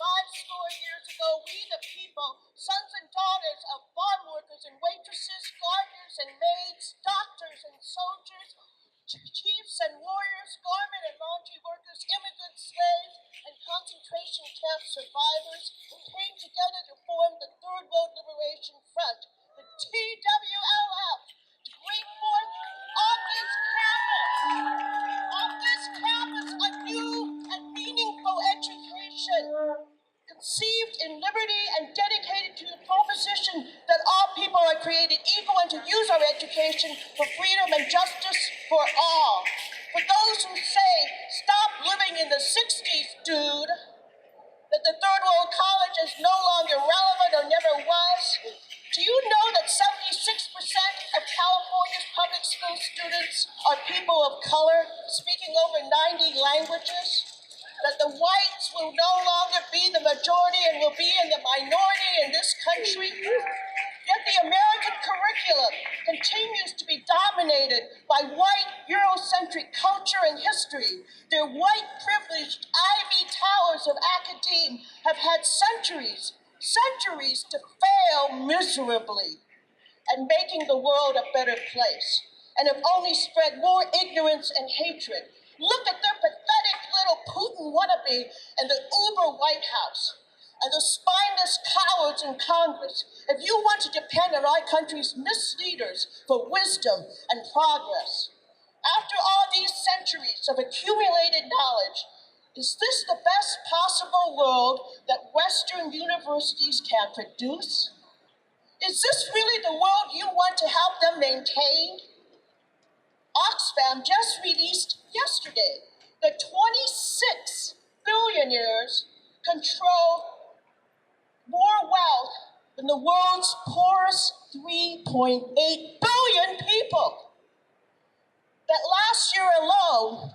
5 years ago, we the people, sons and daughters of farm workers and waitresses, gardeners and maids, doctors and soldiers, chiefs and warriors, garment and laundry workers, immigrants, slaves, and concentration camp survivors came together to form the Third World Liberation Front, the twLF, to bring forth on this campus a new and meaningful education, conceived in liberty and dedicated to the proposition that all people are created equal and to use our education for freedom and justice for all. For those who say, stop living in the 60s, dude, that the Third World College is no longer relevant or never was, do you know that 76% of California's public school students are people of color speaking over 90 languages? That the whites will no longer be the majority and will be in the minority in this country? Yet the American curriculum continues to be dominated by white Eurocentric culture and history. Their white privileged ivy towers of academe have had centuries to fail miserably and making the world a better place, and have only spread more ignorance and hatred. Look at their pathetic little Putin wannabe in the Uber White House and the spineless cowards in Congress. If you want to depend on our country's misleaders for wisdom and progress, after all these centuries of accumulated knowledge, is this the best possible world that Western universities can produce? Is this really the world you want to help them maintain? Oxfam just released yesterday that 26 billionaires control more wealth than the world's poorest 3.8 billion people. That last year alone,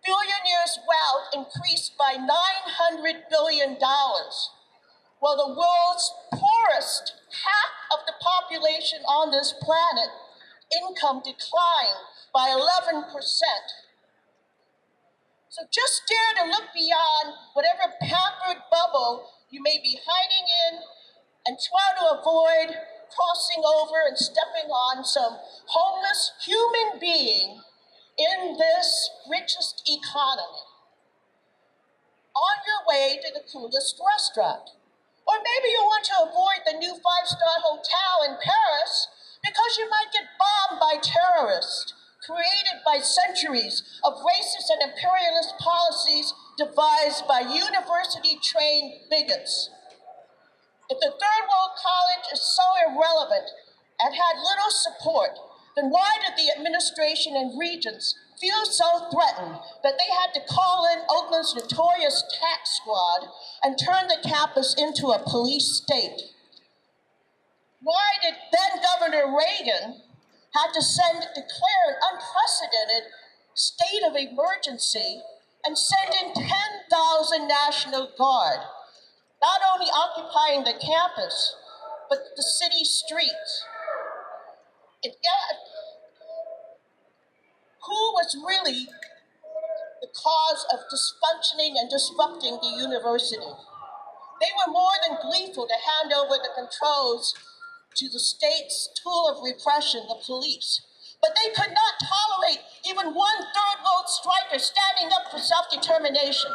billionaires' wealth increased by $900 billion, while the world's poorest half of the population on this planet income declined by 11%. So just dare to look beyond whatever pampered bubble you may be hiding in and try to avoid crossing over and stepping on some homeless human being in this richest economy on your way to the coolest restaurant. Or maybe you want to avoid the new 5-star hotel in Paris because you might get bombed by terrorists created by centuries of racist and imperialist policies devised by university-trained bigots. If the Third World College is so irrelevant and had little support, then why did the administration and regents feel so threatened that they had to call in Oakland's notorious tax squad and turn the campus into a police state? Why did then-Governor Reagan have to declare an unprecedented state of emergency and send in 10,000 National Guard, not only occupying the campus, but the city streets? Who was really the cause of dysfunctioning and disrupting the university? They were more than gleeful to hand over the controls to the state's tool of repression, the police. But they could not tolerate even one third world striker standing up for self-determination.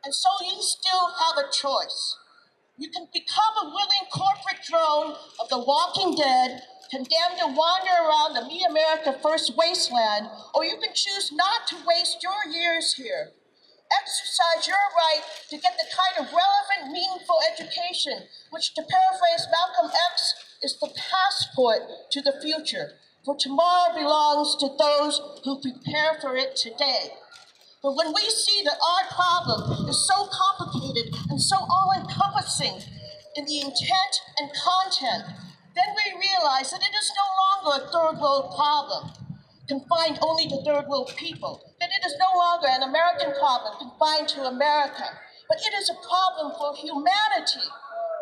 And so you still have a choice. You can become a willing corporate drone of the walking dead, condemned to wander around the Me America First wasteland, or you can choose not to waste your years here. Exercise your right to get the kind of relevant, meaningful education, which, to paraphrase Malcolm X, is the passport to the future. For tomorrow belongs to those who prepare for it today. But when we see that our problem is so complicated and so all-encompassing in the intent and content, then we realize that it is no longer a third world problem confined only to third world people, that it is no longer an American problem confined to America, but it is a problem for humanity.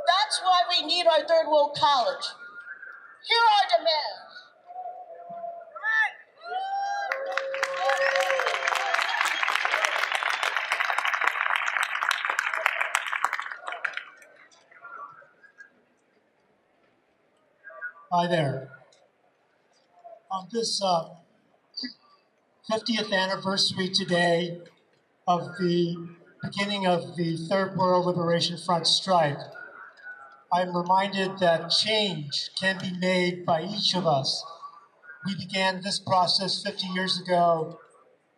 That's why we need our third world college. Here are demands. Hi there. On this 50th anniversary today of the beginning of the Third World Liberation Front strike, I'm reminded that change can be made by each of us. We began this process 50 years ago.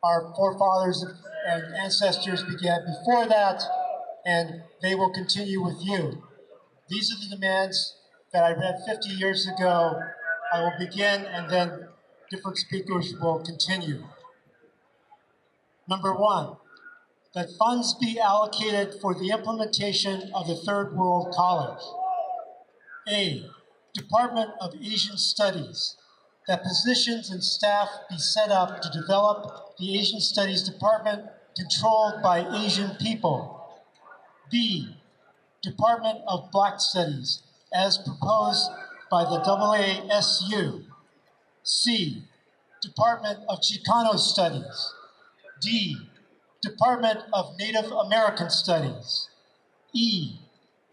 Our forefathers and ancestors began before that, and they will continue with you. These are the demands that I read 50 years ago. I will begin, and then different speakers will continue. Number one, that funds be allocated for the implementation of the Third World College. A, Department of Asian Studies, that positions and staff be set up to develop the Asian Studies Department controlled by Asian people. B, Department of Black Studies, as proposed by the AASU. C, Department of Chicano Studies. D, Department of Native American Studies. E,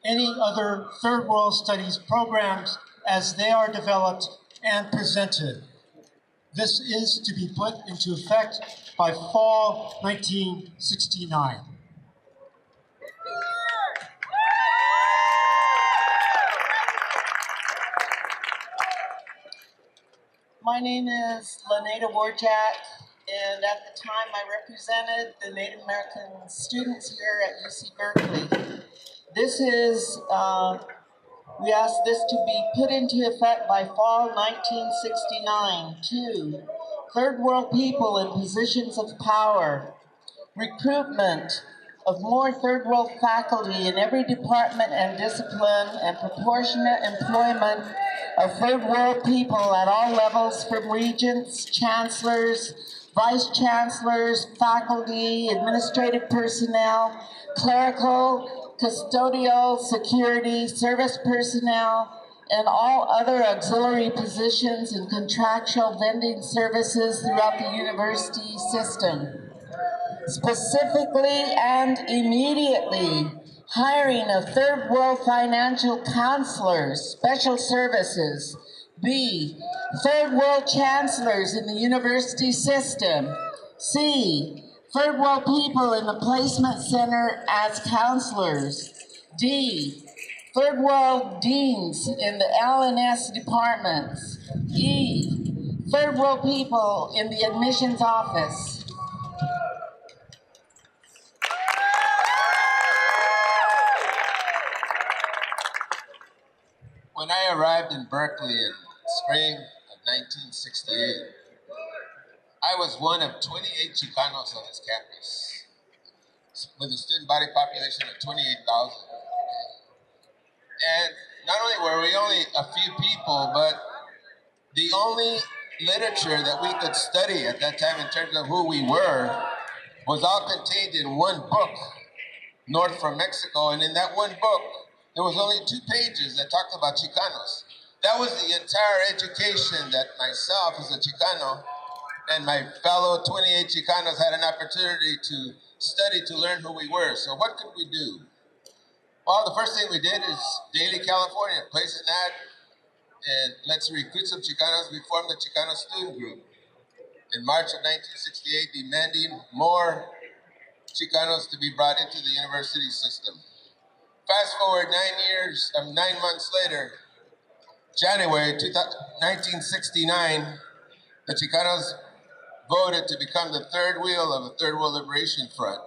any other Third World Studies programs as they are developed and presented. This is to be put into effect by fall 1969. My name is Laneta Warjack, and at the time I represented the Native American students here at UC Berkeley. This is, we asked this to be put into effect by fall 1969. 2, Third World people in positions of power. Recruitment of more Third World faculty in every department and discipline, and proportionate employment of Third World people at all levels, from regents, chancellors, vice chancellors, faculty, administrative personnel, clerical, custodial, security, service personnel, and all other auxiliary positions and contractual vending services throughout the university system. Specifically and immediately, hiring of Third World financial counselors, special services. B, Third World chancellors in the university system. C, Third World people in the placement center as counselors. D, Third World deans in the L&S departments. E, Third World people in the admissions office. When I arrived in Berkeley in spring of 1968, I was one of 28 Chicanos on this campus, with a student body population of 28,000. And not only were we only a few people, but the only literature that we could study at that time in terms of who we were was all contained in one book, North from Mexico. And in that one book, there was only 2 pages that talked about Chicanos. That was the entire education that myself as a Chicano and my fellow 28 Chicanos had an opportunity to study, to learn who we were. So what could we do? Well, the first thing we did is Daily California, place an ad, and let's recruit some Chicanos. We formed the Chicano Student Group in March of 1968, demanding more Chicanos to be brought into the university system. Fast forward 9 months later, January 1969, the Chicanos voted to become the third wheel of the Third World Liberation Front.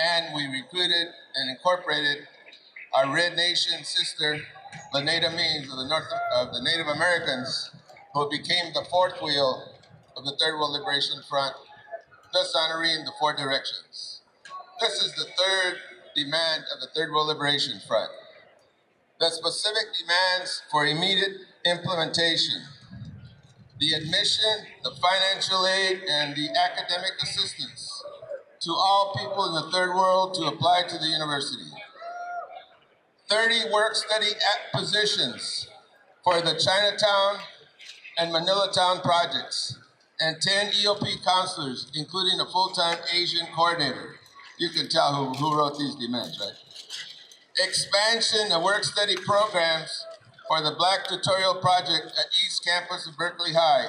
And we recruited and incorporated our Red Nation sister, the Native Means of the Native Americans, who became the fourth wheel of the Third World Liberation Front, thus honoring the 4 directions. This is the third demand of the Third World Liberation Front. The specific demands for immediate implementation: the admission, the financial aid, and the academic assistance to all people in the Third World to apply to the university. 30 work-study positions for the Chinatown and Manila Town projects, and 10 EOP counselors, including a full-time Asian coordinator. You can tell who wrote these demands, right? Expansion of work-study programs for the Black Tutorial Project at East Campus of Berkeley High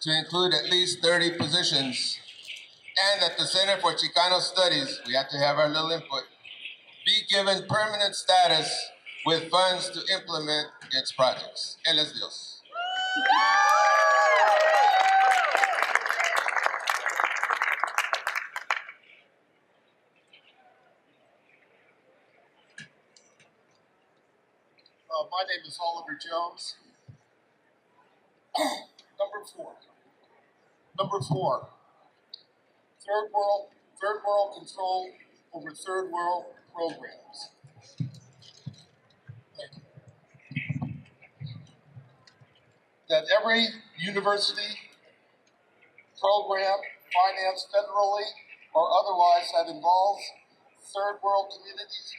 to include at least 30 positions, and that the Center for Chicano Studies, we have to have our little input, be given permanent status with funds to implement its projects. Él es Dios. My name is Oliver Jones. Number four, third world control over third world programs. Thank you. That every university, program, financed federally or otherwise that involves third world communities,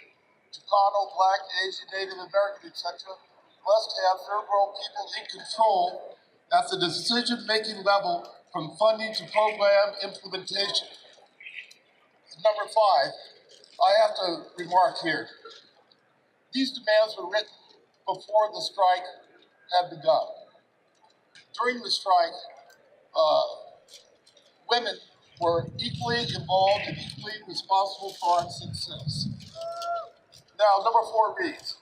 Chicano, Black, Asian, Native American, etc., must have third world people in control at the decision-making level from funding to program implementation. Number five, I have to remark here. These demands were written before the strike had begun. During the strike, women were equally involved and equally responsible for our success. Now, number four reads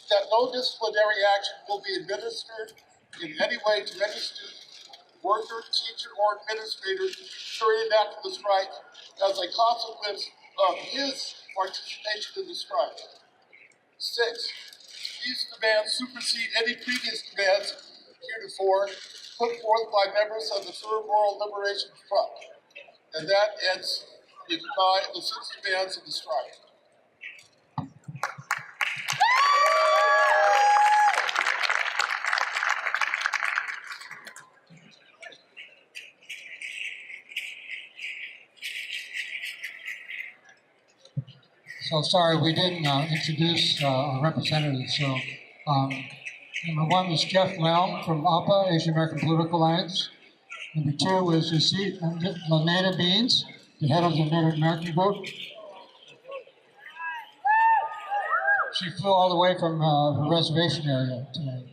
that no disciplinary action will be administered in any way to any student, worker, teacher, or administrator during and after the strike as a consequence of his participation in the strike. 6, these demands supersede any previous demands heretofore put forth by members of the Third World Liberation Front. And that ends the 6 demands of the strike. So sorry, we didn't introduce our representatives. So number 1 was Jeff Leung from APA, Asian American Political Alliance. Number 2 was UC Laneta Beans, the head of the Native American group. She flew all the way from her reservation area today.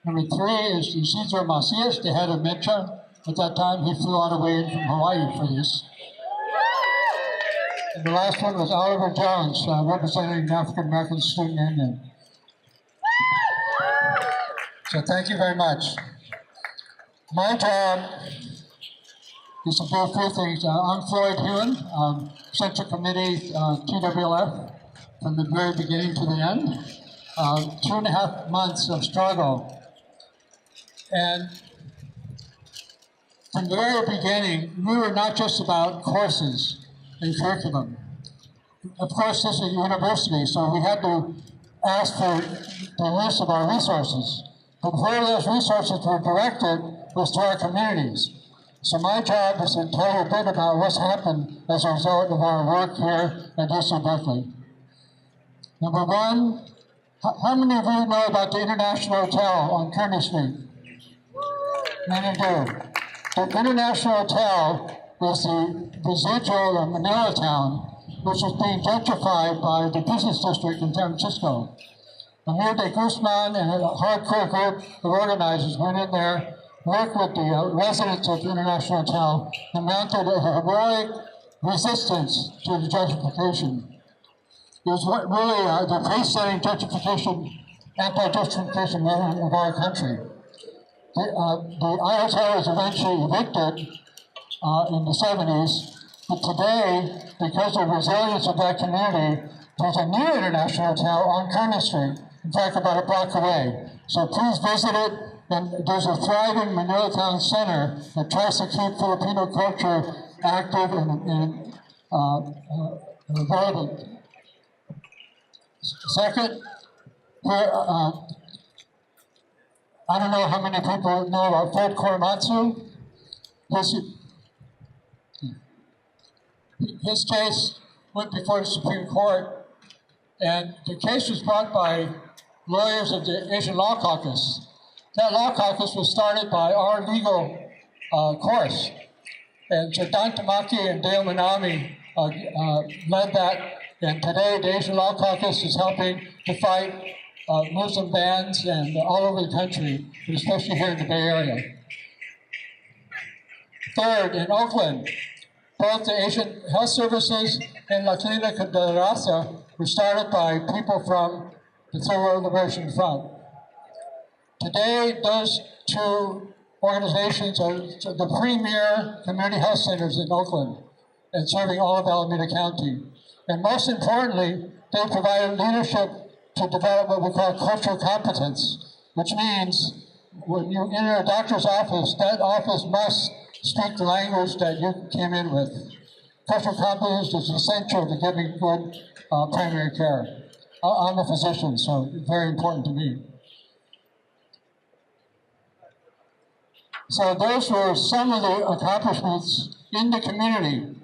Number 3 is Isidro Macias, the head of MECHA. At that time, he flew all the way in from Hawaii for this. And the last one was Oliver Jones, representing the African American Student Union. So thank you very much. My job is to do a few things. I'm Floyd Hewen, Central Committee, twLF, from the very beginning to the end. 2.5 months of struggle. And from the very beginning, we were not just about courses and curriculum. Of course, this is a university, so we had to ask for the use of our resources. But where those resources were directed was to our communities. So my job is to tell you a bit about what's happened as a result of our work here at UC Berkeley. Number 1, how many of you know about the International Hotel on Kearny Street? Many do. The International Hotel is the residual of Manila Town, which is being gentrified by the business district in San Francisco. Amir de Guzman and a hardcore group of organizers went in there, worked with the residents of the International Hotel, and mounted a heroic resistance to the gentrification. It was really the pace-setting gentrification, anti-gentrification movement of our country. The IHO was eventually evicted in the 70s, but today, because of the resilience of that community, there's a new International Hotel on Kearny Street, in fact, about a block away. So please visit it, and there's a thriving Manila Town Center that tries to keep Filipino culture active and relevant. Second, here, I don't know how many people know about Fred Korematsu. His case went before the Supreme Court, and the case was brought by lawyers of the Asian Law Caucus. That Law Caucus was started by our legal course, and Jadon Tamaki and Dale Manami led that, and today the Asian Law Caucus is helping to fight Muslim bans and all over the country, but especially here in the Bay Area. Third, in Oakland, both the Asian Health Services and La Clínica de la Raza were started by people from the Third World Liberation Front. Today, those two organizations are the premier community health centers in Oakland and serving all of Alameda County. And most importantly, they provide leadership to develop what we call cultural competence, which means when you enter a doctor's office, that office must speak the language that you came in with. Cultural competence is essential to giving good primary care. I'm a physician, so it's very important to me. So those were some of the accomplishments in the community.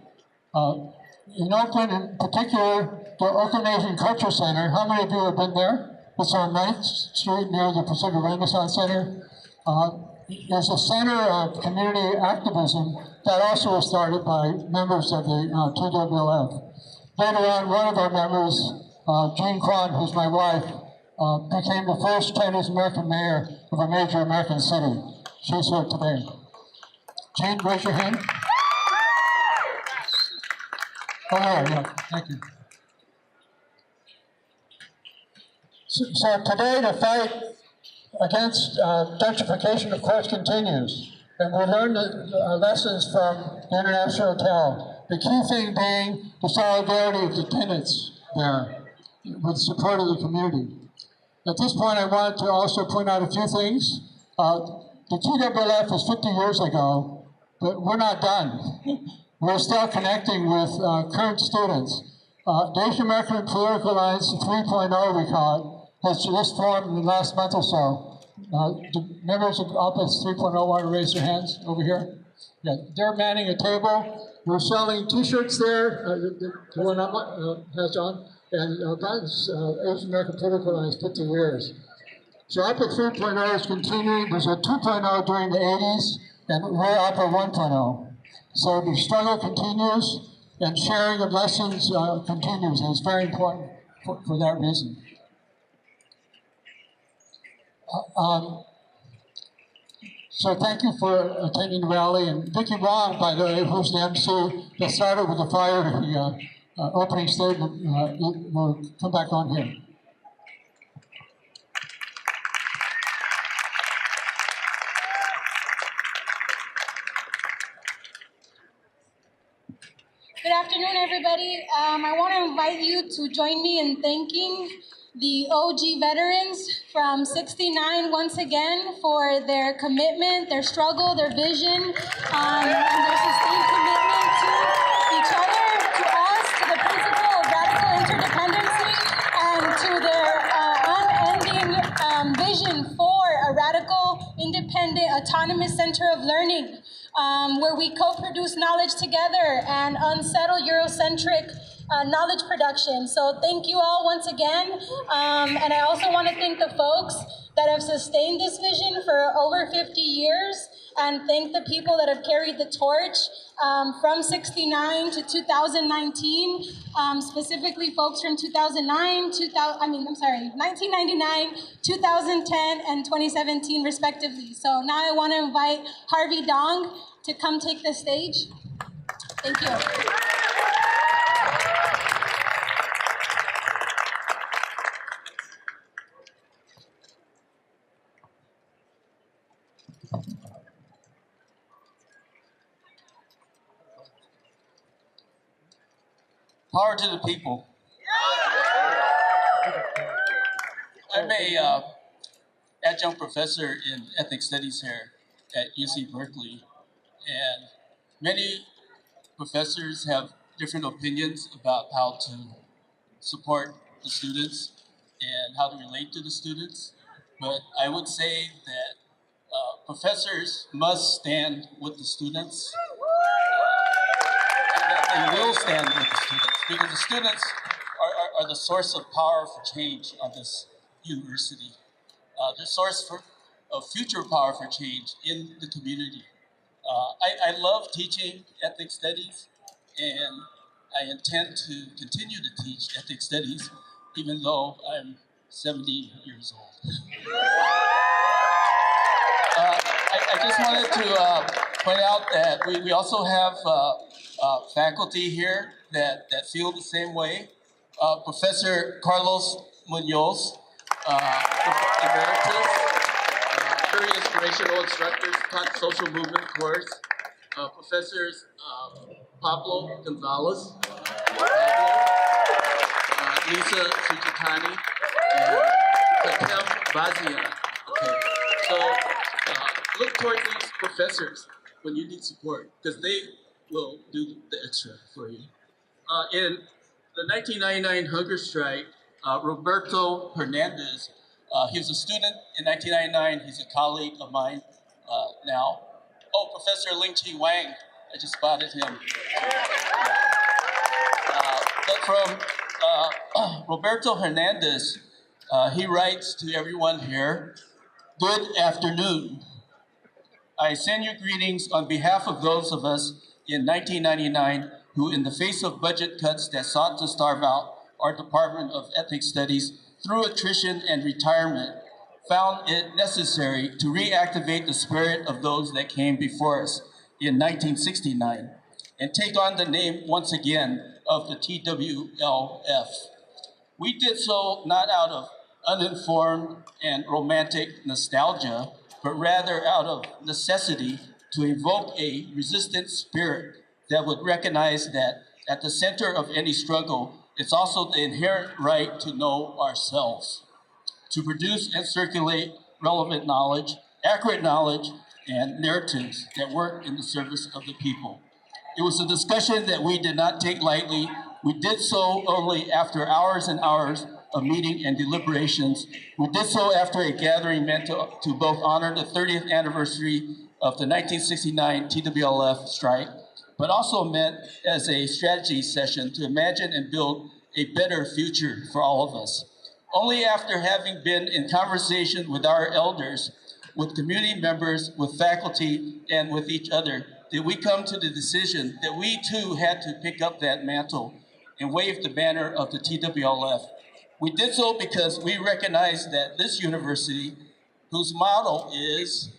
In Oakland, in particular, the Oakland Asian Culture Center. How many of you have been there? It's on 9th Street near the Pacific Renaissance Center. There's a center of community activism that also was started by members of the twLF. Later on, one of our members, Jean Kwan, who's my wife, became the first Chinese American mayor of a major American city. She's here today. Jean, raise your hand. Oh, yeah, thank you. So today, the fight against gentrification, of course, continues. And we learned lessons from the International Hotel. The key thing being the solidarity of the tenants there with support of the community. At this point, I wanted to also point out a few things. The twLF was 50 years ago, but we're not done. We're still connecting with current students. The Asian American Political Alliance 3.0, we call it, has just formed in the last month or so. The members of Office 3.0 want to raise their hands over here? Yeah, they're manning a table. We're selling T-shirts there, the one has on, and that's Asian American Political Alliance 50 years. So Office 3.0 is continuing. There's a 2.0 during the 80s, and we're Opera 1.0. So the struggle continues, and sharing of lessons continues, and it's very important for that reason. So thank you for attending the rally, and Vicki Wong, by the way, who's the MC that started with the fire, the opening statement, will come back on here. Good afternoon, everybody. I want to invite you to join me in thanking the OG veterans from 69 once again for their commitment, their struggle, their vision, and their sustained commitment to each other, to us, to the principle of radical interdependency, and to their unending vision for a radical, independent, autonomous center of learning. Where we co-produce knowledge together and unsettle Eurocentric knowledge production. So thank you all once again. And I also want to thank the folks that have sustained this vision for over 50 years, and thank the people that have carried the torch from 69 to 2019, specifically folks from 1999, 2010, and 2017 respectively. So now I want to invite Harvey Dong to come take the stage. Thank you. Power to the people. I'm a adjunct professor in ethnic studies here at UC Berkeley, and many professors have different opinions about how to support the students and how to relate to the students. But I would say that professors must stand with the students, and that they will stand with the students, because the students are the source of power for change on this university. The source of future power for change in the community. I love teaching ethnic studies, and I intend to continue to teach ethnic studies, even though I'm 70 years old. I just wanted to point out that we also have faculty here that feel the same way. Professor Carlos Munoz, emeritus, very inspirational instructors, taught social movement course. Professors Pablo Gonzalez, Lisa Sujitani, and Katem Bazia. Okay, so look toward these professors when you need support, because they will do the extra for you. In the 1999 hunger strike, Roberto Hernandez, he was a student in 1999. He's a colleague of mine now. Oh, Professor Ling Chi Wang, I just spotted him. But from Roberto Hernandez, he writes to everyone here, "Good afternoon. I send you greetings on behalf of those of us in 1999 who, in the face of budget cuts that sought to starve out our Department of Ethnic Studies through attrition and retirement, found it necessary to reactivate the spirit of those that came before us in 1969 and take on the name once again of the twLF. We did so not out of uninformed and romantic nostalgia, but rather out of necessity to evoke a resistant spirit that would recognize that at the center of any struggle, it's also the inherent right to know ourselves, to produce and circulate relevant knowledge, accurate knowledge, and narratives that work in the service of the people. It was a discussion that we did not take lightly. We did so only after hours and hours of meeting and deliberations. We did so after a gathering meant to both honor the 30th anniversary of the 1969 twLF strike, but also meant as a strategy session to imagine and build a better future for all of us. Only after having been in conversation with our elders, with community members, with faculty, and with each other, did we come to the decision that we too had to pick up that mantle and wave the banner of the twLF. We did so because we recognize that this university, whose motto is,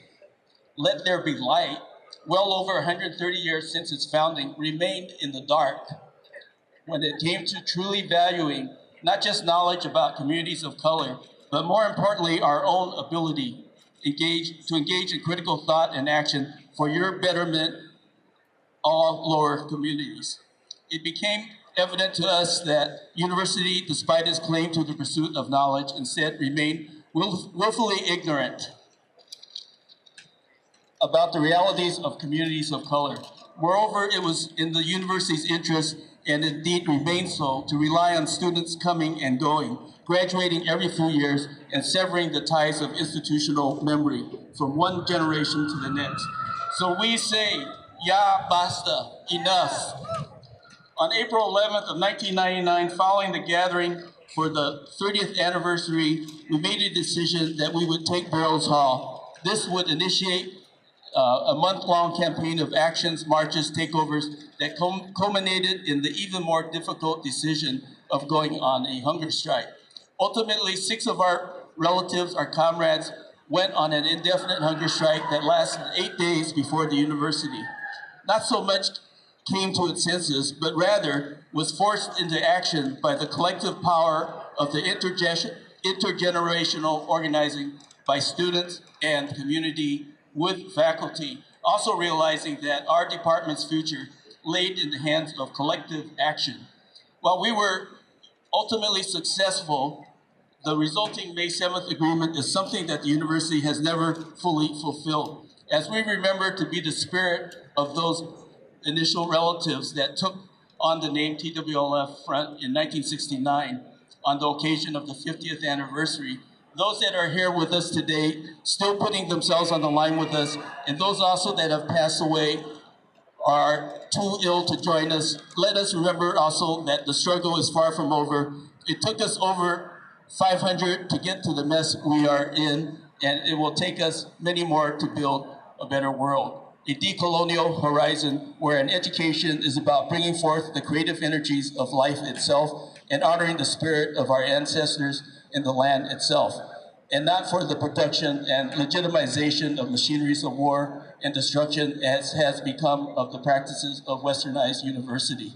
"Let there be light," well over 130 years since its founding, remained in the dark when it came to truly valuing not just knowledge about communities of color, but more importantly, our own ability to engage in critical thought and action for your betterment, all lower communities. It became evident to us that university, despite its claim to the pursuit of knowledge, instead remained willfully ignorant about the realities of communities of color. Moreover, it was in the university's interest, and indeed remains so, to rely on students coming and going, graduating every few years, and severing the ties of institutional memory from one generation to the next. So we say, ya basta, enough. On April 11th of 1999, following the gathering for the 30th anniversary, we made a decision that we would take Barrows Hall. This would initiate a month-long campaign of actions, marches, takeovers that culminated in the even more difficult decision of going on a hunger strike. Ultimately, 6 of our relatives, our comrades, went on an indefinite hunger strike that lasted 8 days before the university. Not so much came to its senses, but rather was forced into action by the collective power of the intergenerational organizing by students and community with faculty, also realizing that our department's future laid in the hands of collective action. While we were ultimately successful, the resulting May 7th agreement is something that the university has never fully fulfilled. As we remember to be the spirit of those initial relatives that took on the name twLF front in 1969 on the occasion of the 50th anniversary, those that are here with us today, still putting themselves on the line with us, and those also that have passed away are too ill to join us. Let us remember also that the struggle is far from over. It took us over 500 to get to the mess we are in, and it will take us many more to build a better world. A decolonial horizon where an education is about bringing forth the creative energies of life itself and honoring the spirit of our ancestors in the land itself, and not for the protection and legitimization of machineries of war and destruction as has become of the practices of westernized university.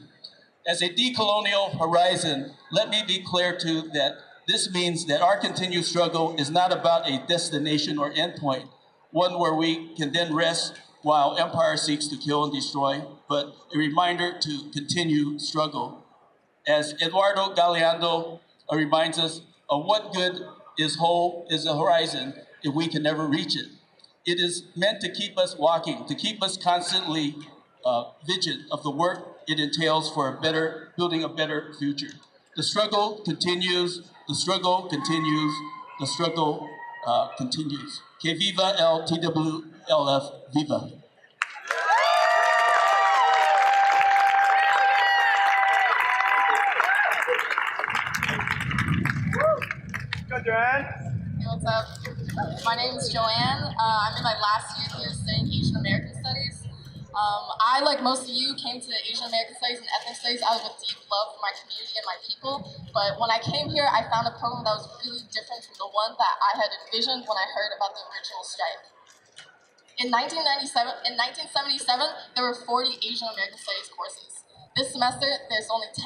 As a decolonial horizon, let me be clear too that this means that our continued struggle is not about a destination or endpoint, one where we can then rest while empire seeks to kill and destroy, but a reminder to continue struggle. As Eduardo Galeano reminds us, of what good is whole is a horizon if we can never reach it. It is meant to keep us walking, to keep us constantly vigilant of the work it entails for building a better future. The struggle continues, the struggle continues, the struggle continues. Que viva el twLF, viva. Hey, what's up? My name is Joanne. I'm in my last year here studying Asian American Studies. I, like most of you, came to Asian American Studies and Ethnic Studies out of a deep love for my community and my people. But when I came here, I found a program that was really different from the one that I had envisioned when I heard about the original strike. In 1977, there were 40 Asian American Studies courses. This semester, there's only 10.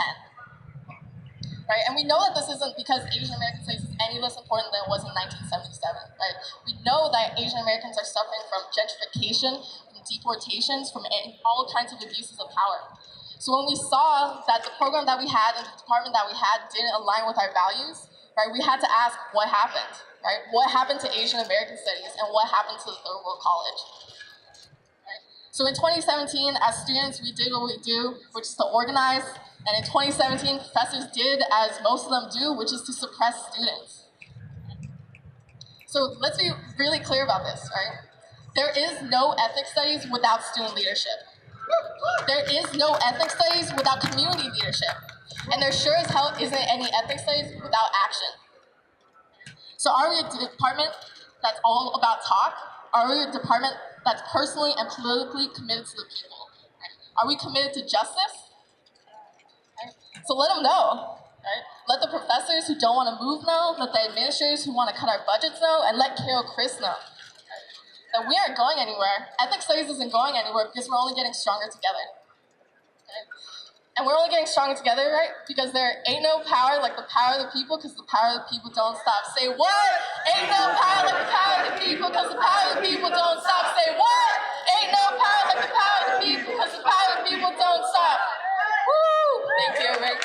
Right? And we know that this isn't because Asian American Studies is any less important than it was in 1977. Right? We know that Asian Americans are suffering from gentrification, from deportations, from all kinds of abuses of power. So when we saw that the program that we had and the department that we had didn't align with our values, right, we had to ask what happened. Right? What happened to Asian American Studies and what happened to the Third World College? Right? So in 2017, as students, we did what we do, which is to organize. And in 2017, professors did as most of them do, which is to suppress students. So let's be really clear about this, right? There is no ethnic studies without student leadership. There is no ethnic studies without community leadership. And there sure as hell isn't any ethnic studies without action. So are we a department that's all about talk? Are we a department that's personally and politically committed to the people? Are we committed to justice? So let them know, right? Let the professors who don't want to move know, let the administrators who want to cut our budgets know, and let Carol Chris know, right? That we aren't going anywhere. Ethnic studies isn't going anywhere because we're only getting stronger together. Okay? And we're only getting stronger together, right? Because there ain't no power like the power of the people, because the power of the people don't stop. Say what? Ain't no power like the power of the people, because the power of the people don't stop. Say what? Ain't no power like the power of the people, because the power of the people don't stop. Woo! Thank you, Rick.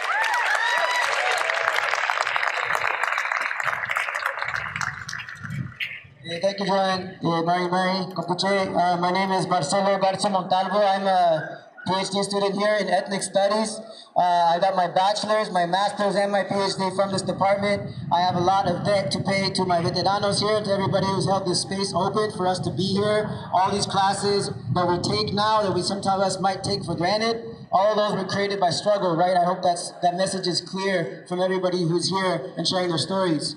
Thank you, Joanne. Mary, Compuche. My name is Marcelo Garza Montalvo. I'm a PhD student here in Ethnic Studies. I got my bachelor's, my master's, and my PhD from this department. I have a lot of debt to pay to my veteranos here, to everybody who's held this space open for us to be here. All these classes that we take now, that we sometimes might take for granted, all of those were created by struggle, right? I hope that message is clear from everybody who's here and sharing their stories.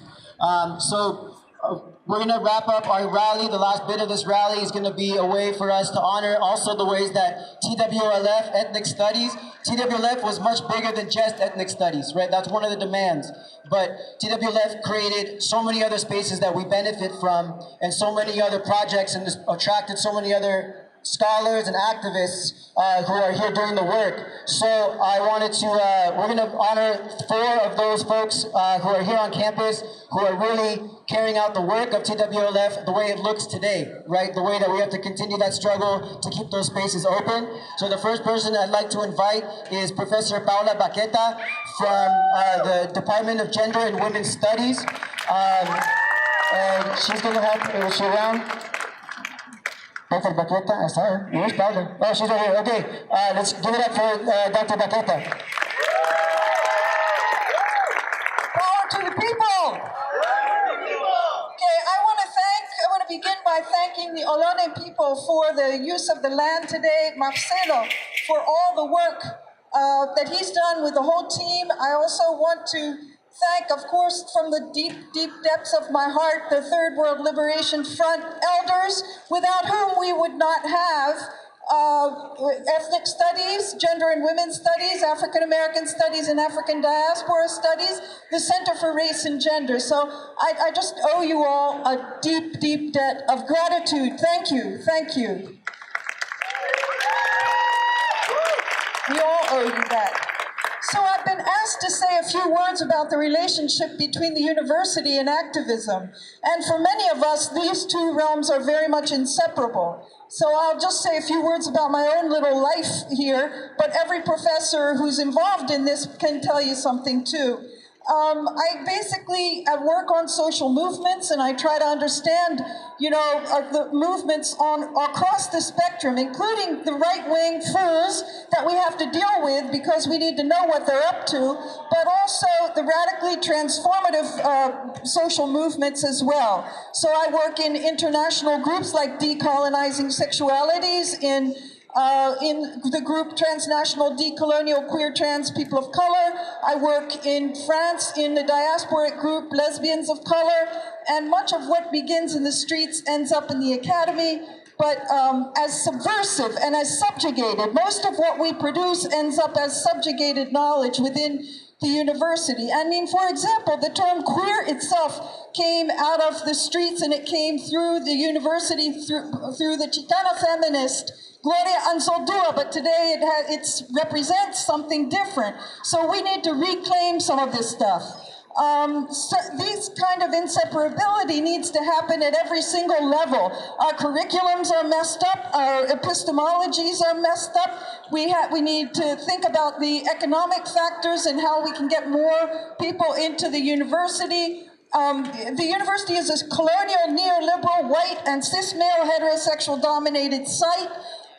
We're going to wrap up our rally. The last bit of this rally is going to be a way for us to honor also the ways that twLF, Ethnic Studies, twLF was much bigger than just Ethnic Studies, right? That's one of the demands. But twLF created so many other spaces that we benefit from, and so many other projects, and attracted so many other scholars and activists who are here doing the work. So I wanted to, we're going to honor 4 of those folks who are here on campus, who are really carrying out the work of twLF the way it looks today, right? The way that we have to continue that struggle to keep those spaces open. So the first person I'd like to invite is Professor Paula Baqueta from the Department of Gender and Women's Studies. And she's going to help, is she around? Dr. Baqueta, I saw her. Where's Paula? Oh, she's right here. Okay, let's give it up for Dr. Baqueta. Power to the people! Okay, I want to begin by thanking the Ohlone people for the use of the land today, Marcelo, for all the work that he's done with the whole team. I also want to thank, of course, from the deep, deep depths of my heart, the Third World Liberation Front elders, without whom we would not have ethnic studies, gender and women's studies, African American studies and African diaspora studies, the Center for Race and Gender. So I just owe you all a deep, deep debt of gratitude. Thank you, thank you. We all owe you that. So I've been asked to say a few words about the relationship between the university and activism. And for many of us, these two realms are very much inseparable. So I'll just say a few words about my own little life here, but every professor who's involved in this can tell you something too. I basically work on social movements, and I try to understand, the movements across the spectrum, including the right-wing fools that we have to deal with because we need to know what they're up to, but also the radically transformative social movements as well. So I work in international groups like Decolonizing Sexualities, in the group Transnational Decolonial Queer Trans People of Color. I work in France in the diasporic group Lesbians of Color, and much of what begins in the streets ends up in the academy, but as subversive and as subjugated. Most of what we produce ends up as subjugated knowledge within the university. I mean, for example, the term queer itself came out of the streets, and it came through the university, through the Chicana feminist Gloria Anzaldúa, but today it represents something different. So we need to reclaim some of this stuff. So these kind of inseparability needs to happen at every single level. Our curriculums are messed up, our epistemologies are messed up. We need to think about the economic factors and how we can get more people into the university. The university is a colonial, neoliberal, white, and cis male heterosexual dominated site.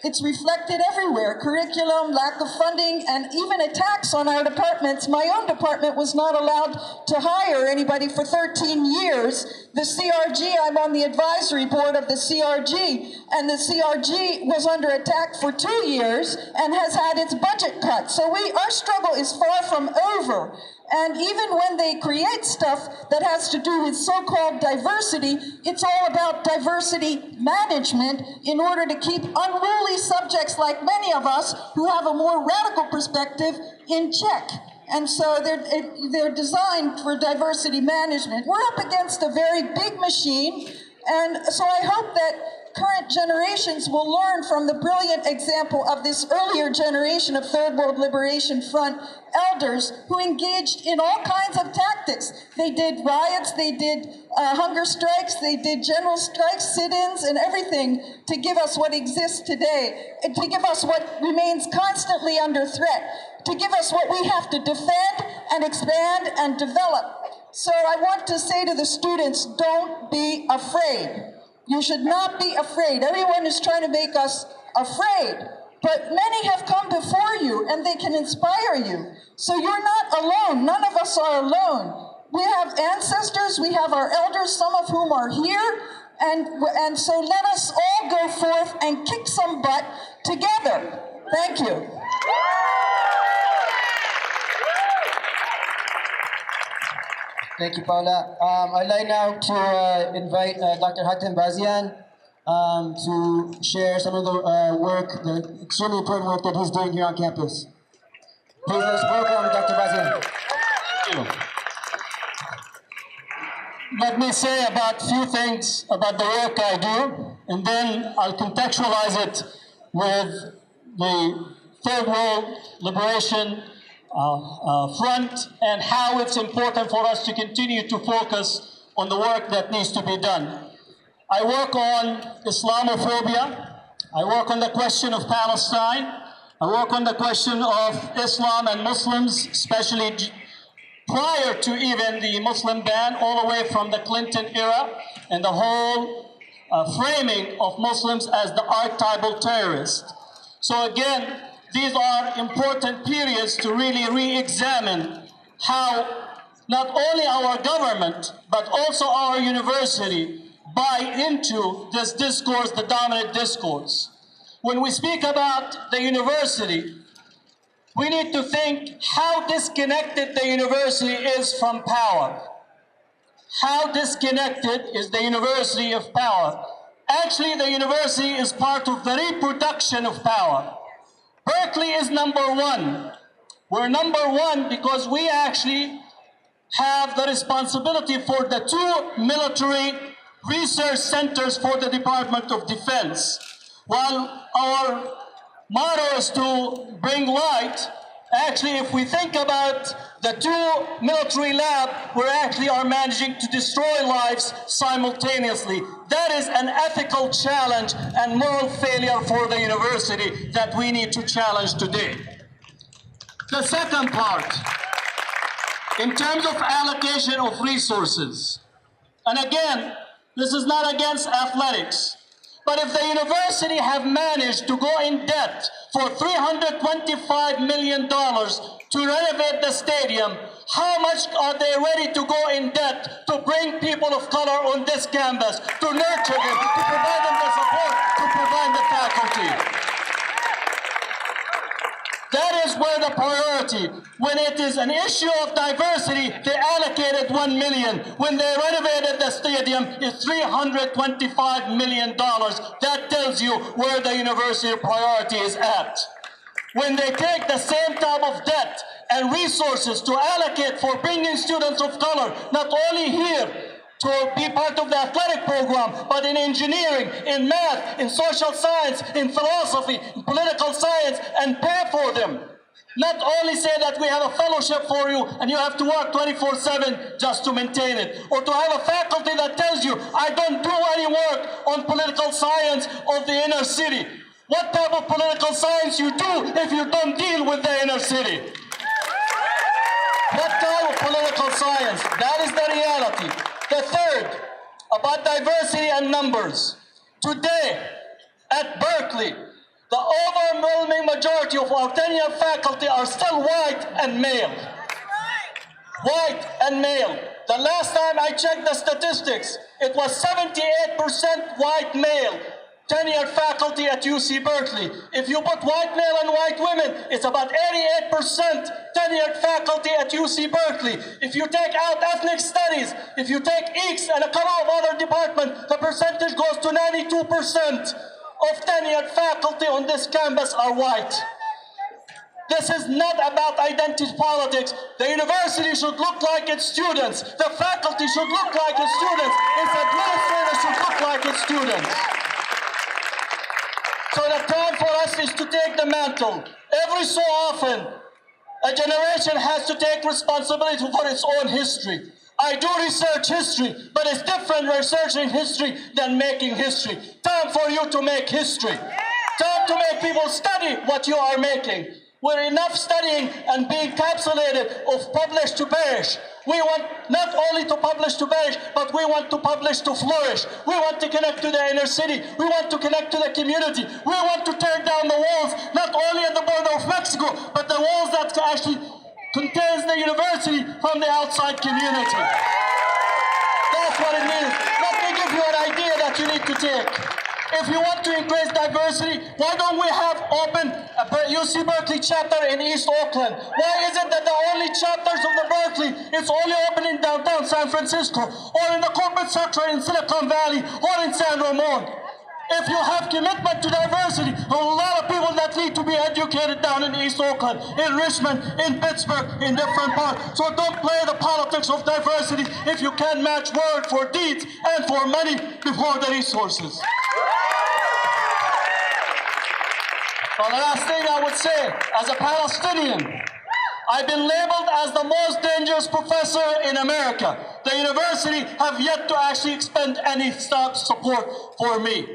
It's reflected everywhere: curriculum, lack of funding, and even attacks on our departments. My own department was not allowed to hire anybody for 13 years. The CRG, I'm on the advisory board of the CRG, and the CRG was under attack for 2 years and has had its budget cut. So our struggle is far from over. And even when they create stuff that has to do with so-called diversity, it's all about diversity management in order to keep unruly subjects like many of us who have a more radical perspective in check. And so they're designed for diversity management. We're up against a very big machine, and so I hope that current generations will learn from the brilliant example of this earlier generation of Third World Liberation Front elders who engaged in all kinds of tactics. They did riots, they did hunger strikes, they did general strikes, sit-ins, and everything to give us what exists today, and to give us what remains constantly under threat, to give us what we have to defend and expand and develop. So I want to say to the students, don't be afraid. You should not be afraid. Everyone is trying to make us afraid, but many have come before you and they can inspire you. So you're not alone. None of us are alone. We have ancestors, we have our elders, some of whom are here, and so let us all go forth and kick some butt together. Thank you. Thank you, Paula. I'd like now to invite Dr. Hatem Bazian to share some of the the extremely important work that he's doing here on campus. Please let's welcome Dr. Bazian. Thank you. Let me say about a few things about the work I do, and then I'll contextualize it with the Third World Liberation Front and how it's important for us to continue to focus on the work that needs to be done. I work on Islamophobia. I work on the question of Palestine. I work on the question of Islam and Muslims, especially prior to even the Muslim ban, all the way from the Clinton era, and the whole framing of Muslims as the archetypal terrorist. So again, these are important periods to really re-examine how not only our government, but also our university buy into this discourse, the dominant discourse. When we speak about the university, we need to think how disconnected the university is from power. How disconnected is the university of power? Actually, the university is part of the reproduction of power. Berkeley is number one. We're number one because we actually have the responsibility for the 2 military research centers for the Department of Defense. While our motto is to bring light, actually, if we think about the 2 military labs, we actually are managing to destroy lives simultaneously. That is an ethical challenge and moral failure for the university that we need to challenge today. The second part, in terms of allocation of resources, and again, this is not against athletics, but if the university have managed to go in debt for $325 million to renovate the stadium, how much are they ready to go in debt to bring people of color on this campus, to nurture them, to provide them the support, to provide the faculty? That is where the priority. When it is an issue of diversity, they allocated $1 million. When they renovated the stadium, it's $325 million. That tells you where the university priority is at. When they take the same type of debt and resources to allocate for bringing students of color, not only here, to be part of the athletic program, but in engineering, in math, in social science, in philosophy, in political science, and pay for them. Not only say that we have a fellowship for you and you have to work 24/7 just to maintain it, or to have a faculty that tells you, I don't do any work on political science of the inner city. What type of political science you do if you don't deal with the inner city? What type of political science? That is the reality. The third, about diversity and numbers. Today, at Berkeley, the overwhelming majority of our tenured faculty are still white and male. White and male. The last time I checked the statistics, it was 78% white male tenured faculty at UC Berkeley. If you put white male and white women, it's about 88% tenured faculty at UC Berkeley. If you take out ethnic studies, if you take EECS and a couple of other departments, the percentage goes to 92% of tenured faculty on this campus are white. This is not about identity politics. The university should look like its students. The faculty should look like its students. Its administrators should look like its students. So the time for us is to take the mantle. Every so often, a generation has to take responsibility for its own history. I do research history, but it's different researching history than making history. Time for you to make history. Time to make people study what you are making. We're enough studying and being encapsulated of publish to perish. We want not only to publish to perish, but we want to publish to flourish. We want to connect to the inner city. We want to connect to the community. We want to tear down the walls, not only at the border of Mexico, but the walls that actually contains the university from the outside community. That's what it means. Let me give you an idea that you need to take. If you want to increase diversity, why don't we have open a UC Berkeley chapter in East Oakland? Why is it that the only chapters of the Berkeley is only open in downtown San Francisco, or in the corporate sector in Silicon Valley, or in San Ramon? If you have commitment to diversity, there are a lot of people that need to be educated down in East Oakland, in Richmond, in Pittsburgh, in different parts. So don't play the politics of diversity if you can't match word for deeds and for money before the resources. Well, the last thing I would say, as a Palestinian, I've been labeled as the most dangerous professor in America. The university have yet to actually expend any staff support for me.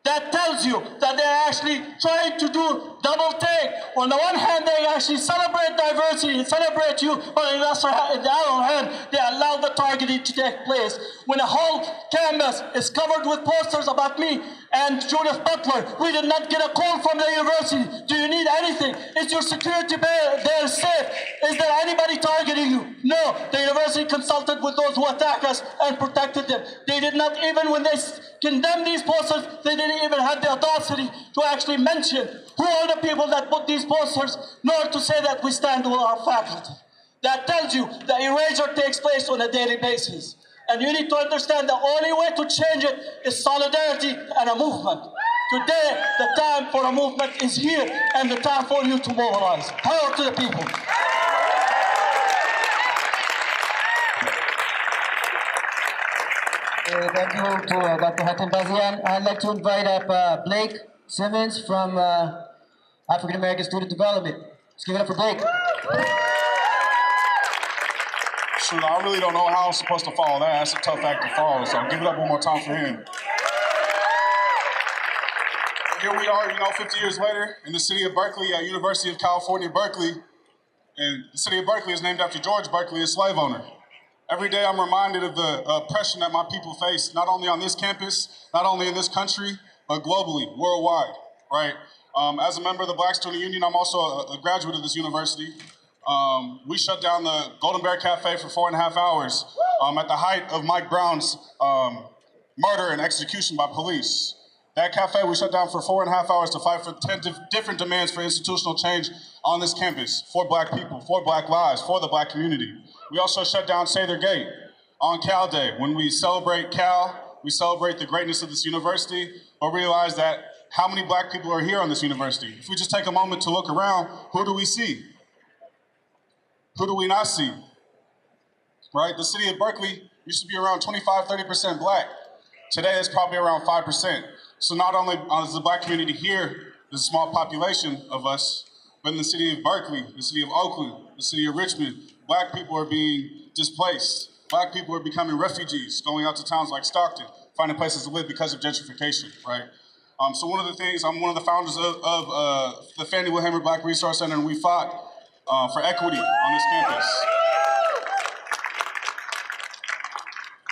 That tells you that they're actually trying to do double take. On the one hand, they actually celebrate diversity and celebrate you, but on the other hand, they allow the targeting to take place. When a whole canvas is covered with posters about me and Judith Butler, we did not get a call from the university. Do you need anything? Is your security there safe? Is there anybody targeting you? No. The university consulted with those who attacked us and protected them. They did not even, when they condemned these posters, they didn't even have the audacity to actually mention who are the people that put these posters, nor to say that we stand with our faculty. That tells you the erasure takes place on a daily basis. And you need to understand the only way to change it is solidarity and a movement. Today, the time for a movement is here, and the time for you to mobilize. Power to the people. Thank you to Dr. Hatem Bazian. I'd like to invite up Blake Simmons from African American Student Development. Let's give it up for Blake. Shoot, I really don't know how I'm supposed to follow that. That's a tough act to follow, so I'll give it up one more time for him. Here we are, 50 years later in the city of Berkeley at University of California, Berkeley. And the city of Berkeley is named after George Berkeley, a slave owner. Every day I'm reminded of the oppression that my people face, not only on this campus, not only in this country, but globally, worldwide, right? As a member of the Black Student Union, I'm also a graduate of this university. We shut down the Golden Bear Cafe for 4.5 hours at the height of Mike Brown's murder and execution by police. That cafe we shut down for 4.5 hours to fight for 10 different demands for institutional change on this campus, for Black people, for Black lives, for the Black community. We also shut down Say Their Gate on Cal Day. When we celebrate Cal, we celebrate the greatness of this university, but realize that how many Black people are here on this university? If we just take a moment to look around, who do we see? Who do we not see? Right? The city of Berkeley used to be around 25–30% Black. Today it's probably around 5%. So not only is the Black community here, there's a small population of us, but in the city of Berkeley, the city of Oakland, the city of Richmond, Black people are being displaced. Black people are becoming refugees, going out to towns like Stockton, finding places to live because of gentrification, right? So one of the things, I'm one of the founders of the Fannie Wilhammer Black Resource Center, and we fought for equity on this campus.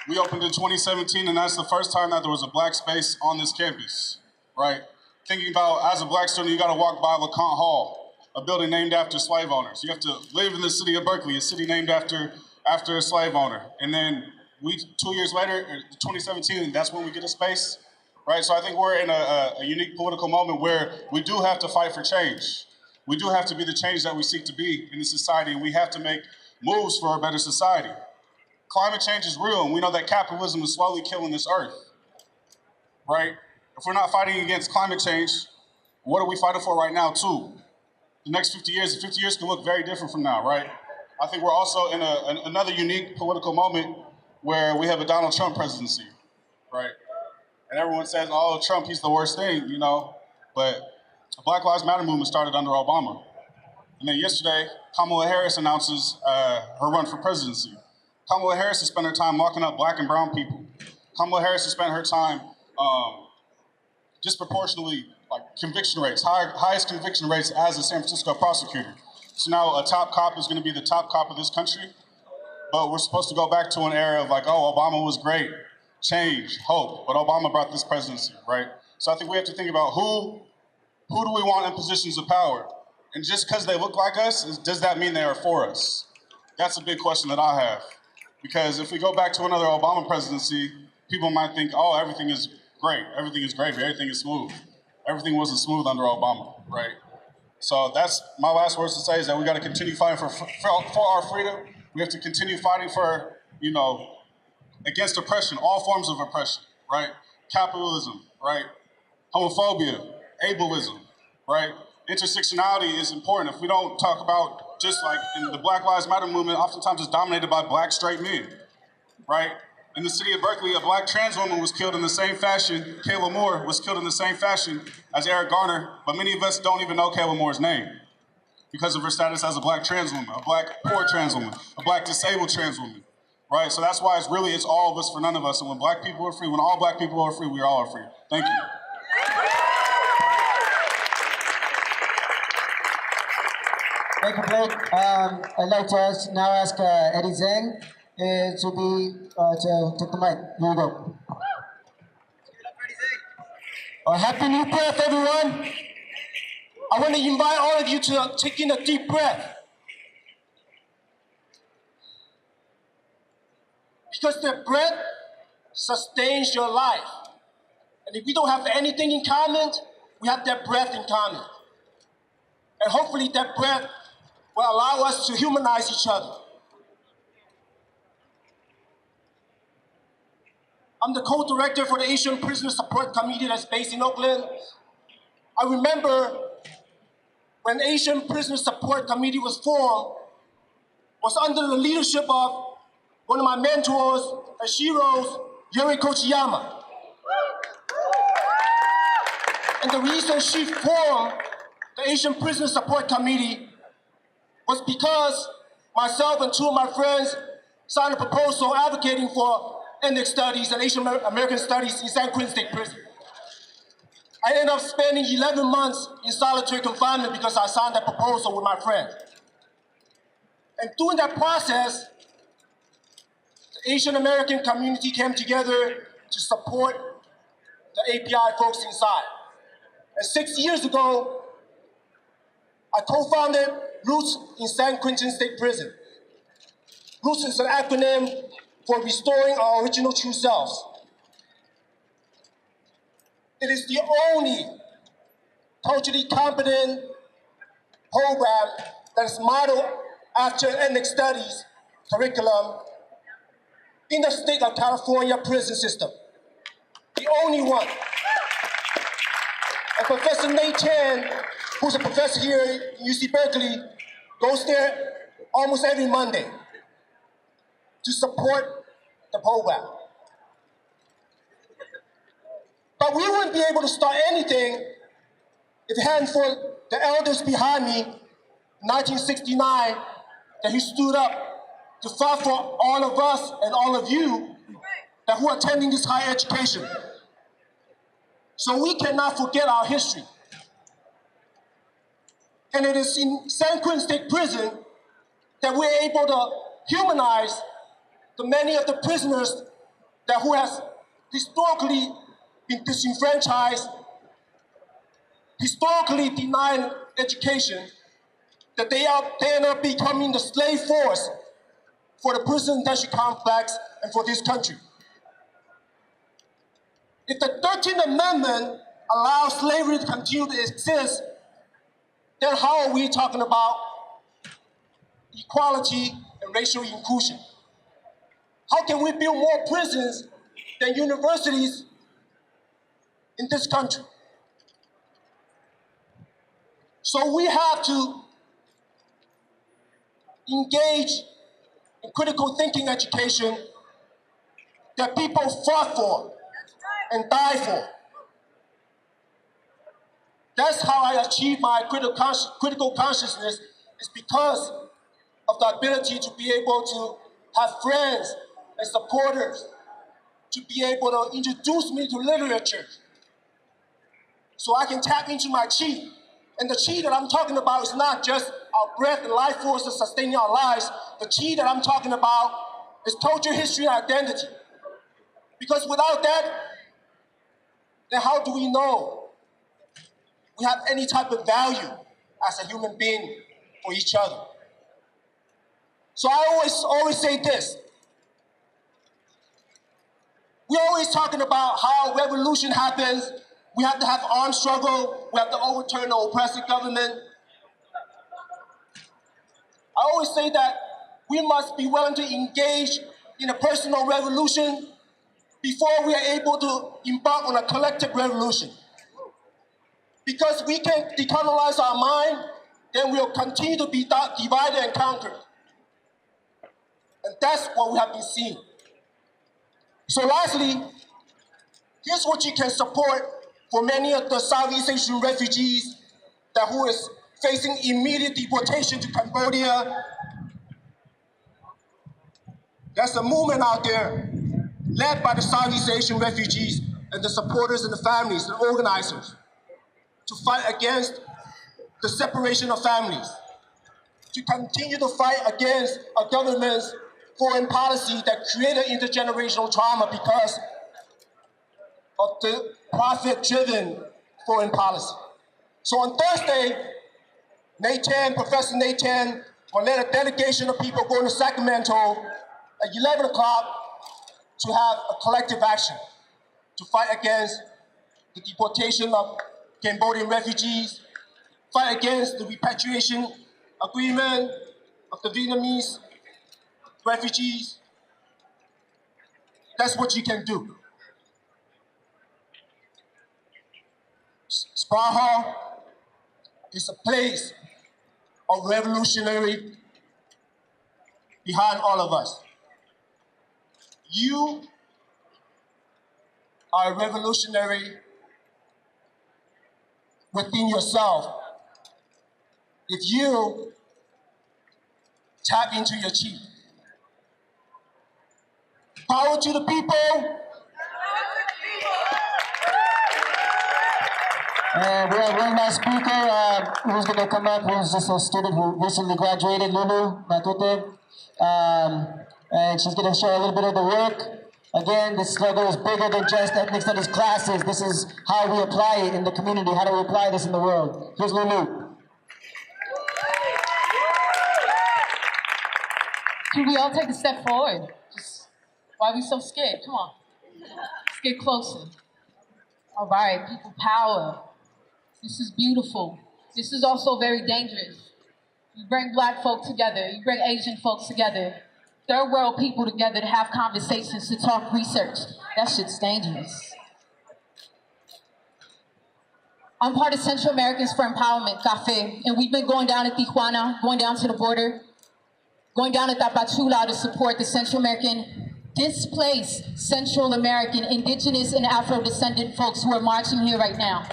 We opened in 2017, and that's the first time that there was a Black space on this campus, right? Thinking about, as a Black student, you gotta walk by LeConte Hall, a building named after slave owners. You have to live in the city of Berkeley, a city named after a slave owner. And then 2 years later, 2017, that's when we get a space, right? So I think we're in a unique political moment where we do have to fight for change. We do have to be the change that we seek to be in the society, and we have to make moves for a better society. Climate change is real, and we know that capitalism is slowly killing this earth, right? If we're not fighting against climate change, what are we fighting for right now, too? The next 50 years can look very different from now, right? I think we're also in another unique political moment where we have a Donald Trump presidency, right? And everyone says, oh, Trump, he's the worst thing, but the Black Lives Matter movement started under Obama. And then yesterday, Kamala Harris announces her run for presidency. Kamala Harris has spent her time locking up Black and brown people. Kamala Harris has spent her time disproportionately, conviction rates, highest conviction rates as a San Francisco prosecutor. So now a top cop is going to be the top cop of this country, but we're supposed to go back to an era of Obama was great, change, hope, but Obama brought this presidency, right? So I think we have to think about who do we want in positions of power? And just because they look like us, does that mean they are for us? That's a big question that I have. Because if we go back to another Obama presidency, people might think, oh, everything is great, everything is gravy, everything is smooth. Everything wasn't smooth under Obama, right? So that's my last words to say is that we got to continue fighting for our freedom. We have to continue fighting for, against oppression, all forms of oppression, right? Capitalism, right? Homophobia, ableism, right? Intersectionality is important. If we don't talk about, just like in the Black Lives Matter movement, oftentimes it's dominated by Black straight men, right? In the city of Berkeley, a Black trans woman was killed in the same fashion. Kayla Moore was killed in the same fashion as Eric Garner, but many of us don't even know Kayla Moore's name because of her status as a Black trans woman, a Black poor trans woman, a Black disabled trans woman, right? So that's why it's all of us for none of us. And when Black people are free, when all Black people are free, we all are free. Thank you. Thank you, Blake. I'd like to now ask Eddie Zhang to take the mic. Here we go. Happy New Breath, everyone. I want to invite all of you to take in a deep breath. Because that breath sustains your life. And if we don't have anything in common, we have that breath in common. And hopefully that breath will allow us to humanize each other. I'm the co-director for the Asian Prisoner Support Committee that's based in Oakland. I remember when the Asian Prisoner Support Committee was formed, was under the leadership of one of my mentors, Ashiro's Yuri Kochiyama. And the reason she formed the Asian Prisoner Support Committee was because myself and two of my friends signed a proposal advocating for ethnic studies and Asian American studies in San Quentin State Prison. I ended up spending 11 months in solitary confinement because I signed that proposal with my friend. And during that process, the Asian American community came together to support the API folks inside. And 6 years ago, I co-founded Roots in San Quentin State Prison. Roots is an acronym for Restoring Our Original True Selves. It is the only culturally competent program that is modeled after ethnic studies curriculum in the state of California prison system. The only one. And Professor Nate Chan, who's a professor here at UC Berkeley, goes there almost every Monday to support the program. But we wouldn't be able to start anything if it hadn't for the elders behind me in 1969 that he stood up to fight for all of us and all of you that who are attending this higher education. So we cannot forget our history. And it is in San Quentin State Prison that we're able to humanize the many of the prisoners that who has historically been disenfranchised, historically denied education, that they end up becoming the slave force for the prison industrial complex and for this country. If the 13th Amendment allows slavery to continue to exist, then how are we talking about equality and racial inclusion? How can we build more prisons than universities in this country? So we have to engage in critical thinking education that people fought for and died for. That's how I achieve my critical consciousness, is because of the ability to be able to have friends and supporters, to be able to introduce me to literature, so I can tap into my chi. And the chi that I'm talking about is not just our breath and life forces sustaining our lives. The chi that I'm talking about is culture, history, and identity. Because without that, then how do we know we have any type of value as a human being for each other? So I always say this. We're always talking about how revolution happens. We have to have armed struggle. We have to overturn the oppressive government. I always say that we must be willing to engage in a personal revolution before we are able to embark on a collective revolution. Because we can decolonize our mind, then we'll continue to be divided and conquered. And that's what we have been seeing. So lastly, here's what you can support for many of the Southeast Asian refugees that who is facing immediate deportation to Cambodia. There's a movement out there led by the Southeast Asian refugees and the supporters and the families, the organizers, to fight against the separation of families, to continue to fight against a government's foreign policy that created intergenerational trauma because of the profit-driven foreign policy. So on Thursday, Professor Nate Chan will let a delegation of people go to Sacramento at 11 o'clock to have a collective action to fight against the deportation of Cambodian refugees, fight against the repatriation agreement of the Vietnamese refugees. That's what you can do. Spraha is a place of revolutionary behind all of us. You are a revolutionary within yourself. If you tap into your chi. Power to the people. And we have one last speaker who's going to come up, who's just a student who recently graduated, Lulu Matute. And she's going to share a little bit of the work. Again, this struggle is bigger than just ethnic studies classes. This is how we apply it in the community. How do we apply this in the world? Here's Lulu. Can we all take a step forward? Just, why are we so scared? Come on. Let's get closer. All right, people power. This is beautiful. This is also very dangerous. You bring Black folk together. You bring Asian folks together. Third world people together to have conversations, to talk research. That shit's dangerous. I'm part of Central Americans for Empowerment, CAFE, and we've been going down to Tijuana, going down to the border, going down to Tapachula to support the Central American, displaced Central American, indigenous and Afro-descendant folks who are marching here right now.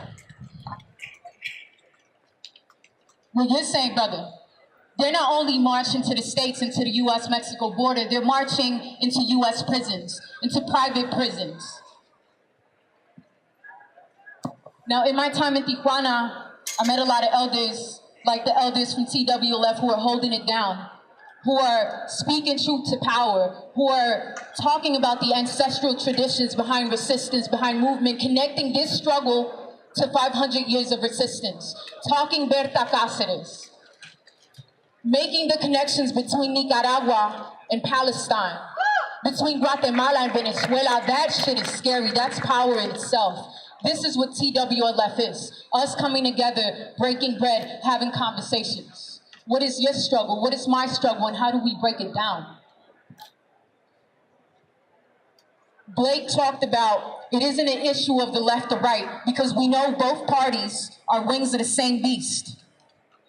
What you're saying, brother, they're not only marching to the States and to the US-Mexico border, they're marching into US prisons, into private prisons. Now, in my time in Tijuana, I met a lot of elders, like the elders from twLF who are holding it down, who are speaking truth to power, who are talking about the ancestral traditions behind resistance, behind movement, connecting this struggle to 500 years of resistance, talking Berta Cáceres, making the connections between Nicaragua and Palestine, between Guatemala and Venezuela. That shit is scary. That's power in itself. This is what twLF is. Us coming together, breaking bread, having conversations. What is your struggle? What is my struggle? And how do we break it down? Blake talked about it isn't an issue of the left or right, because we know both parties are wings of the same beast.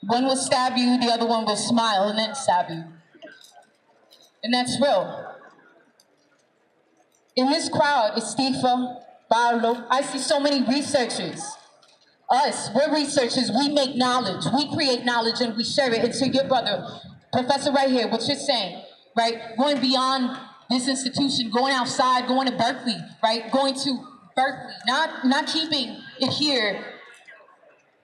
One will stab you, the other one will smile and then stab you. And that's real. In this crowd is Stifa, Paolo. I see so many researchers. Us, we're researchers, we make knowledge, we create knowledge and we share it. And so your brother, professor right here, what you're saying, right? Going beyond this institution, going outside, going to Berkeley, right? Going to Berkeley, not keeping it here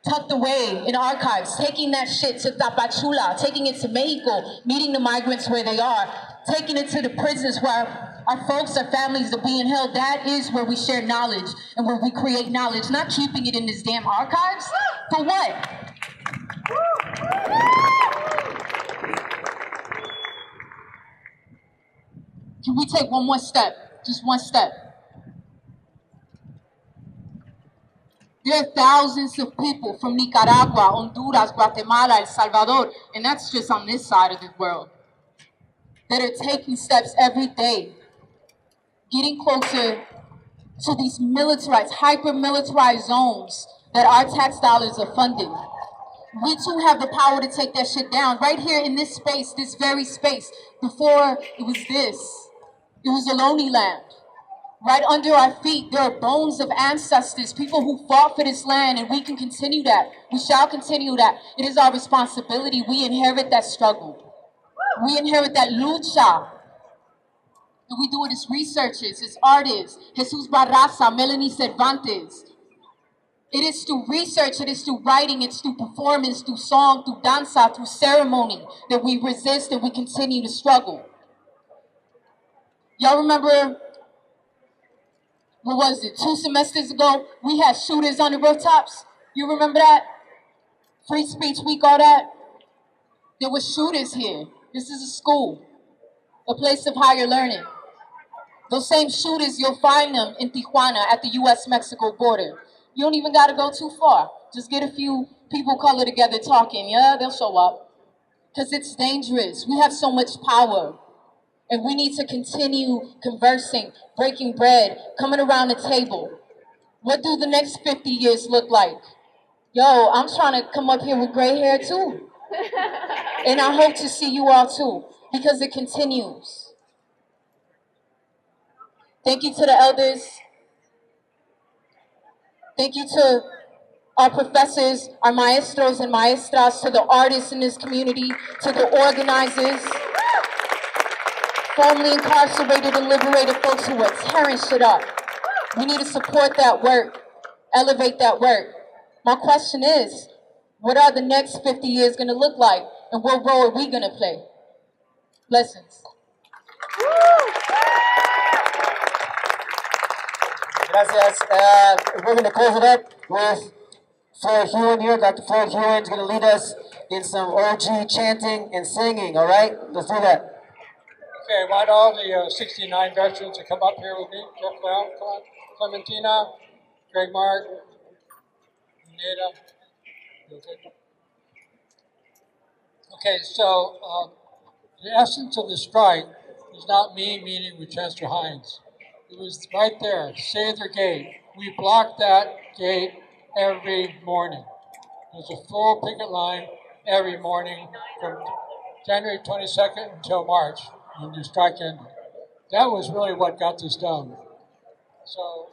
tucked away in archives, taking that shit to Tapachula, taking it to Mexico, meeting the migrants where they are, taking it to the prisons where our folks, our families are being held. That is where we share knowledge and where we create knowledge, not keeping it in this damn archives. For what? Can we take one more step? Just one step. There are thousands of people from Nicaragua, Honduras, Guatemala, El Salvador, and that's just on this side of the world, that are taking steps every day, getting closer to these militarized, hyper-militarized zones that our tax dollars are funding. We too have the power to take that shit down. Right here in this space, this very space, before it was this, it was Ohlone land. Right under our feet, there are bones of ancestors, people who fought for this land, and we can continue that. We shall continue that. It is our responsibility. We inherit that struggle. We inherit that lucha. And we do it as researchers, as artists. Jesus Barraza, Melanie Cervantes. It is through research, it is through writing, it's through performance, through song, through danza, through ceremony that we resist and we continue to struggle. Y'all remember, what was it, 2 semesters ago, we had shooters on the rooftops? You remember that? Free Speech Week, all that? There were shooters here. This is a school, a place of higher learning. Those same shooters, you'll find them in Tijuana at the US-Mexico border. You don't even gotta go too far. Just get a few people color together talking, yeah, they'll show up. Because it's dangerous. We have so much power. And we need to continue conversing, breaking bread, coming around the table. What do the next 50 years look like? Yo, I'm trying to come up here with gray hair too. And I hope to see you all too, because it continues. Thank you to the elders. Thank you to our professors, our maestros and maestras, to the artists in this community, to the organizers, formerly incarcerated and liberated folks who are tearing shit up. We need to support that work, elevate that work. My question is, what are the next 50 years gonna look like, and what role are we gonna play? Blessings. Gracias. We're going to close it up with Floyd Hewen here. Dr. Floyd Hewen is going to lead us in some OG chanting and singing, all right? Let's do that. Okay, why don't all the 69 veterans to come up here with me? Jeff Brown, come on. Clementina, Greg Mark, Nada. Okay, so the essence of the strike was not me meeting with Chester Hines. It was right there, Sather Gate. We blocked that gate every morning. There's a full picket line every morning from January 22nd until March when the strike ended. That was really what got this done. So,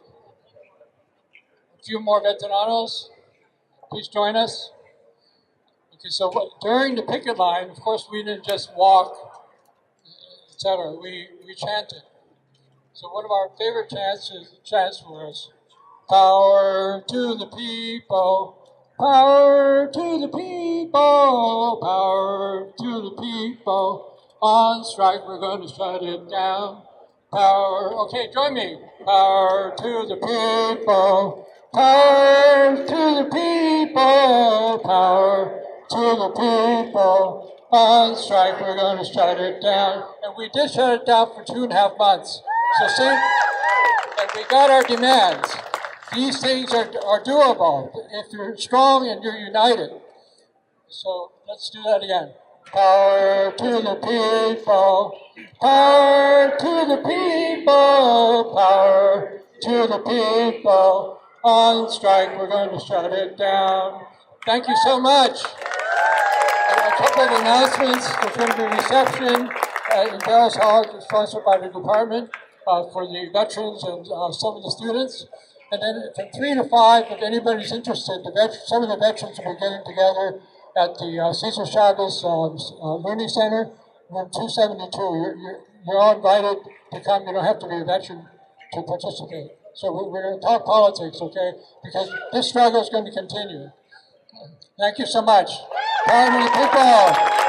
a few more veteranos, please join us. Okay, so during the picket line, of course, we didn't just walk, etc. We chanted. So one of our favorite chants was, power to the people, power to the people, power to the people. On strike, we're going to shut it down. Power, okay, join me. Power to the people, power to the people, power to the people. On strike, we're going to shut it down. And we did shut it down for 2.5 months. So see, and we got our demands. These things are doable if you're strong and you're united. So let's do that again. Power to the people, power to the people, power to the people. On strike, we're going to shut it down. Thank you so much. A couple of announcements. There's going to be a reception in Barrows Hall, sponsored by the department for the veterans and some of the students. And then from 3 to 5, if anybody's interested, some of the veterans will be getting together at the Cesar Chavez Learning Center, room 272. You're all invited to come. You don't have to be a veteran to participate. So we're going to talk politics, okay? Because this struggle is going to continue. Thank you so much. Power to the people.